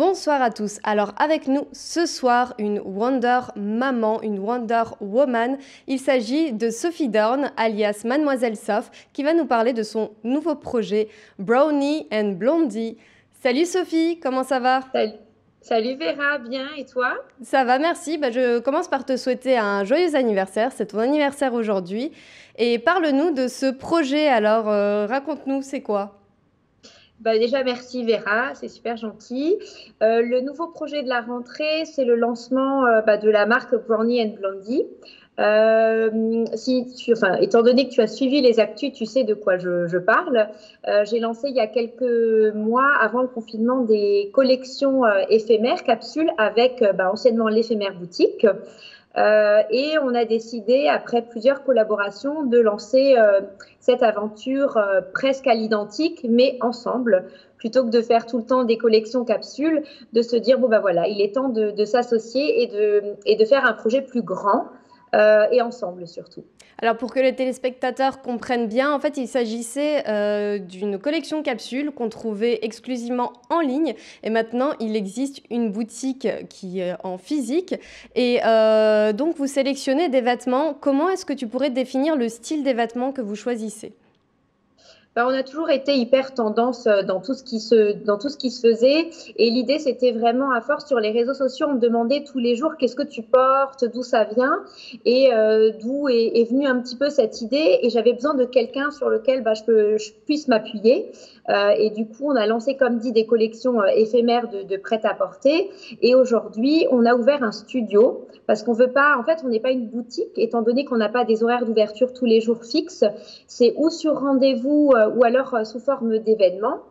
Bonsoir à tous. Alors avec nous ce soir, une Wonder Maman, une Wonder Woman. Il s'agit de Sophie Dorn, alias Mademoiselle Soph, qui va nous parler de son nouveau projet Brownie and Blondie. Salut Sophie, comment ça va? Salut, salut Vera, bien, et toi? Ça va, merci. Je commence par te souhaiter un joyeux anniversaire. C'est ton anniversaire aujourd'hui. Et parle-nous de ce projet. Alors, raconte-nous, c'est quoi? Déjà, merci Vera, c'est super gentil. Le nouveau projet de la rentrée, c'est le lancement de la marque Brownie and Blondie. Étant donné que tu as suivi les actus, tu sais de quoi je parle. J'ai lancé il y a quelques mois, avant le confinement, des collections éphémères, capsules, avec anciennement l'éphémère boutique. Et on a décidé, après plusieurs collaborations, de lancer cette aventure presque à l'identique, mais ensemble, plutôt que de faire tout le temps des collections capsules, de se dire, voilà, il est temps de s'associer et de faire un projet plus grand et ensemble surtout. Alors pour que les téléspectateurs comprennent bien, en fait il s'agissait d'une collection capsule qu'on trouvait exclusivement en ligne et maintenant il existe une boutique qui est en physique et donc vous sélectionnez des vêtements. Comment est-ce que tu pourrais définir le style des vêtements que vous choisissez? On a toujours été hyper tendance dans tout ce qui se faisait. Et l'idée, c'était vraiment, à force, sur les réseaux sociaux, on me demandait tous les jours qu'est-ce que tu portes, d'où ça vient, et d'où est venue un petit peu cette idée. Et j'avais besoin de quelqu'un sur lequel je puisse m'appuyer. Et du coup, on a lancé, comme dit, des collections éphémères de prêt-à-porter. Et aujourd'hui, on a ouvert un studio parce qu'on veut pas, en fait, on n'est pas une boutique, étant donné qu'on n'a pas des horaires d'ouverture tous les jours fixes. C'est ou sur rendez-vous ou alors sous forme d'événements.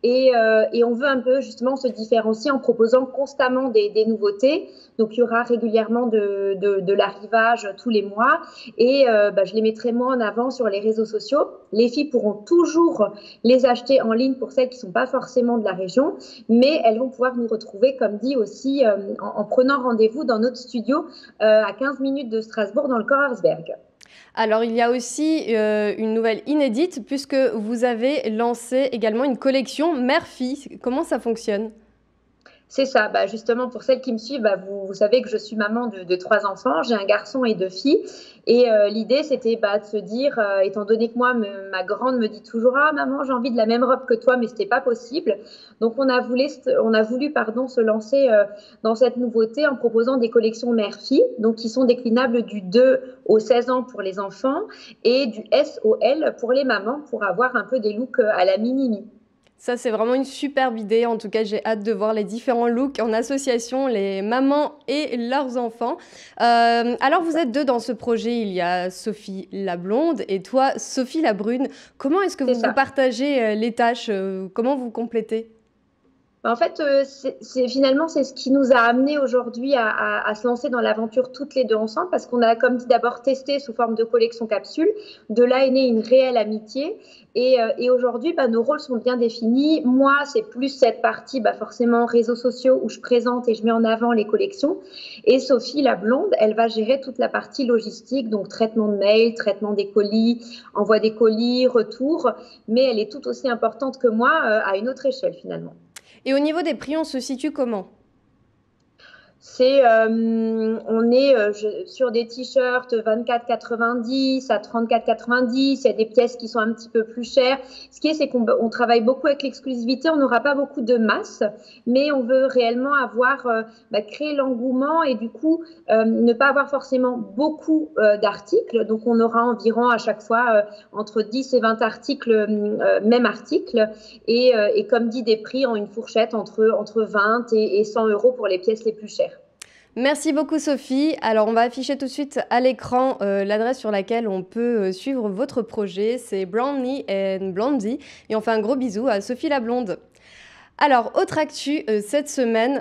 Et on veut un peu justement se différencier en proposant constamment des nouveautés. Donc, il y aura régulièrement de l'arrivage tous les mois et je les mettrai moi en avant sur les réseaux sociaux. Les filles pourront toujours les acheter en ligne pour celles qui ne sont pas forcément de la région, mais elles vont pouvoir nous retrouver, comme dit aussi, en prenant rendez-vous dans notre studio à 15 minutes de Strasbourg, dans le Korarsberg. Alors, il y a aussi une nouvelle inédite puisque vous avez lancé également une collection mère-fille. Comment ça fonctionne? C'est ça, justement pour celles qui me suivent, vous savez que je suis maman de trois enfants, j'ai un garçon et deux filles. Et l'idée, c'était de se dire, étant donné que moi, ma grande me dit toujours, ah maman, j'ai envie de la même robe que toi, mais c'était pas possible. Donc on a voulu se lancer dans cette nouveauté en proposant des collections mère-fille, donc qui sont déclinables du 2 au 16 ans pour les enfants et du S au L pour les mamans, pour avoir un peu des looks à la mini-mi. Ça, c'est vraiment une superbe idée. En tout cas, j'ai hâte de voir les différents looks en association, les mamans et leurs enfants. Alors, vous êtes deux dans ce projet. Il y a Sophie la blonde et toi, Sophie la brune. Comment est-ce que C'est vous vous ça. partagez les tâches? Comment vous complétez? En fait, finalement, c'est ce qui nous a amené aujourd'hui à se lancer dans l'aventure toutes les deux ensemble, parce qu'on a, comme dit, d'abord testé sous forme de collection capsule. De là est née une réelle amitié. Et aujourd'hui, nos rôles sont bien définis. Moi, c'est plus cette partie, forcément, réseaux sociaux, où je présente et je mets en avant les collections. Et Sophie, la blonde, elle va gérer toute la partie logistique, donc traitement de mail, traitement des colis, envoi des colis, retour. Mais elle est tout aussi importante que moi, à une autre échelle, finalement. Et au niveau des prix, on se situe comment? On est sur des t-shirts 24,90 à 34,90. Il y a des pièces qui sont un petit peu plus chères. Ce qui est, c'est qu'on travaille beaucoup avec l'exclusivité. On n'aura pas beaucoup de masse, mais on veut réellement avoir créer l'engouement et du coup ne pas avoir forcément beaucoup d'articles. Donc, on aura environ à chaque fois entre 10 et 20 articles, même article. Et comme dit, des prix en une fourchette entre 20 et 100 euros pour les pièces les plus chères. Merci beaucoup Sophie. Alors on va afficher tout de suite à l'écran l'adresse sur laquelle on peut suivre votre projet. C'est Brownie and Blondie. Et on fait un gros bisou à Sophie la blonde. Alors, autre actu cette semaine,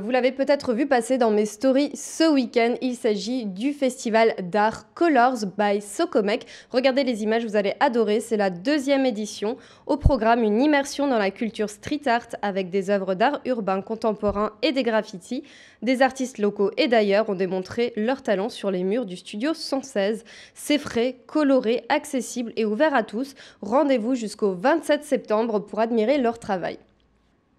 vous l'avez peut-être vu passer dans mes stories ce week-end, il s'agit du festival d'art Colors by Socomec. Regardez les images, vous allez adorer, c'est la deuxième édition. Au programme, une immersion dans la culture street art avec des œuvres d'art urbain contemporain et des graffitis. Des artistes locaux et d'ailleurs ont démontré leur talent sur les murs du studio 116. C'est frais, coloré, accessible et ouvert à tous. Rendez-vous jusqu'au 27 septembre pour admirer leur travail.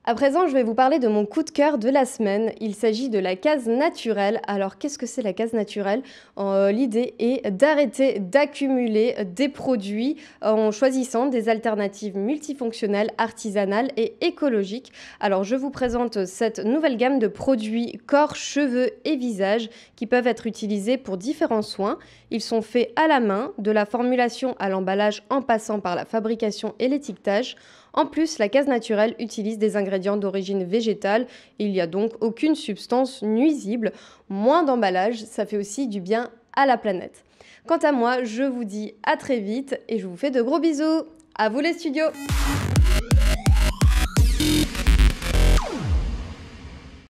À présent, je vais vous parler de mon coup de cœur de la semaine. Il s'agit de la case naturelle. Alors, qu'est-ce que c'est la case naturelle? L'idée est d'arrêter d'accumuler des produits en choisissant des alternatives multifonctionnelles, artisanales et écologiques. Alors, je vous présente cette nouvelle gamme de produits corps, cheveux et visage qui peuvent être utilisés pour différents soins. Ils sont faits à la main, de la formulation à l'emballage en passant par la fabrication et l'étiquetage. En plus, la case naturelle utilise des ingrédients d'origine végétale. Il n'y a donc aucune substance nuisible. Moins d'emballage, ça fait aussi du bien à la planète. Quant à moi, je vous dis à très vite et je vous fais de gros bisous. À vous les studios!